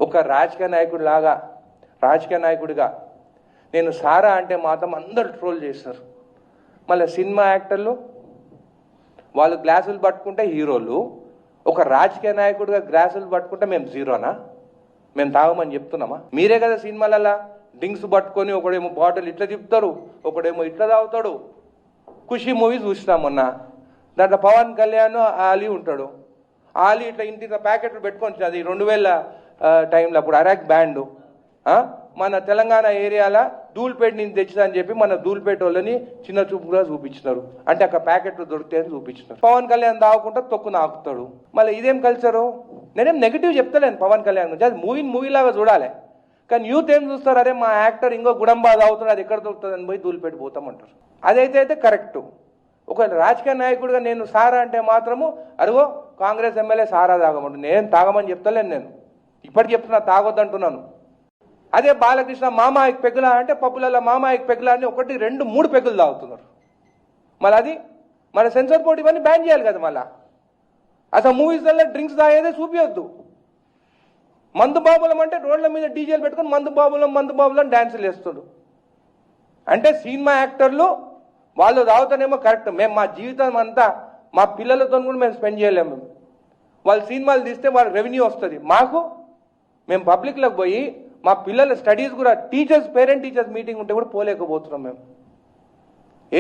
ఒక రాజకీయ నాయకుడిగా నేను సారా అంటే మాత్రం అందరు ట్రోల్ చేస్తారు. మళ్ళీ సినిమా యాక్టర్లు వాళ్ళు గ్లాసులు పట్టుకుంటే హీరోలు, ఒక రాజకీయ నాయకుడిగా గ్లాసులు పట్టుకుంటే మేము జీరోనా? మేము తాగమని చెప్తున్నామా? మీరే కదా సినిమాలలో డ్రింక్స్ పట్టుకొని ఒకడేమో బాటిల్ ఇట్లా తిప్పుతారు, ఒకడేమో ఇట్లా తాగుతాడు. ఖుషి మూవీ చూసినాం మొన్న, దాంట్లో పవన్ కళ్యాణ్ ఆలీ ఉంటాడు. ఆలీ ఇట్లా ఇంటి ప్యాకెట్లు పెట్టుకొని అది 2000 టైంలో అప్పుడు అరాక్ బ్యాండ్ మన తెలంగాణ ఏరియాలో ధూల్పేట నుంచి తెచ్చిందని చెప్పి మన ధూల్పేట వాళ్ళని చిన్న చూపుగా చూపించినారు. అంటే అక్కడ ప్యాకెట్లు దొరుకుతాయని చూపించినారు. పవన్ కళ్యాణ్ తాగుకుంటా తొక్కు నాకుతాడు. మళ్ళీ ఇదేం కల్చరు? నేనేం నెగిటివ్ చెప్తలేను పవన్ కళ్యాణ్ గురించి, అది మూవీలాగా చూడాలి. కానీ యూత్ ఏం చూస్తారు, అరే మా యాక్టర్ ఇంకో గుడంబా తాగుతాడు, అది ఎక్కడ దొరుకుతుంది అని పోయి ధూల్పేట పోతామంటారు. అదైతే కరెక్టు. ఒక రాజకీయ నాయకుడిగా నేను సారా అంటే మాత్రము అరుగో కాంగ్రెస్ ఎమ్మెల్యే సారా తాగమంటు, నేను తాగమని చెప్తలేను. నేను ఇప్పటికి చెప్తున్నా తాగొద్దంటున్నాను. అదే బాలకృష్ణ మామాయికి పెగ్గులా అంటే పప్పులలో మామాయికి పెగ్గులా అని 1, 2, 3 పెగ్గులు తాగుతున్నారు. మళ్ళీ అది మన సెన్సార్ బోర్డు ఇవన్నీ బ్యాన్ చేయాలి కదా. మళ్ళీ అసలు మూవీస్లలో డ్రింక్స్ తాగేదే చూపించొద్దు. మందు బాబులం అంటే రోడ్ల మీద డీజేలు పెట్టుకొని మందు బాబులం డ్యాన్సులు వేస్తుడు. అంటే సినిమా యాక్టర్లు వాళ్ళు తాగుతానేమో కరెక్ట్, మేము మా జీవితం అంతా మా పిల్లలతో కూడా మేము స్పెండ్ చేయలేము. వాళ్ళు సినిమాలు తీస్తే వాళ్ళ రెవెన్యూ వస్తుంది మాకు. మేము పబ్లిక్లోకి పోయి మా పిల్లల స్టడీస్ కూడా పేరెంట్ టీచర్స్ మీటింగ్ ఉంటే కూడా పోలేకపోతున్నాం మేము.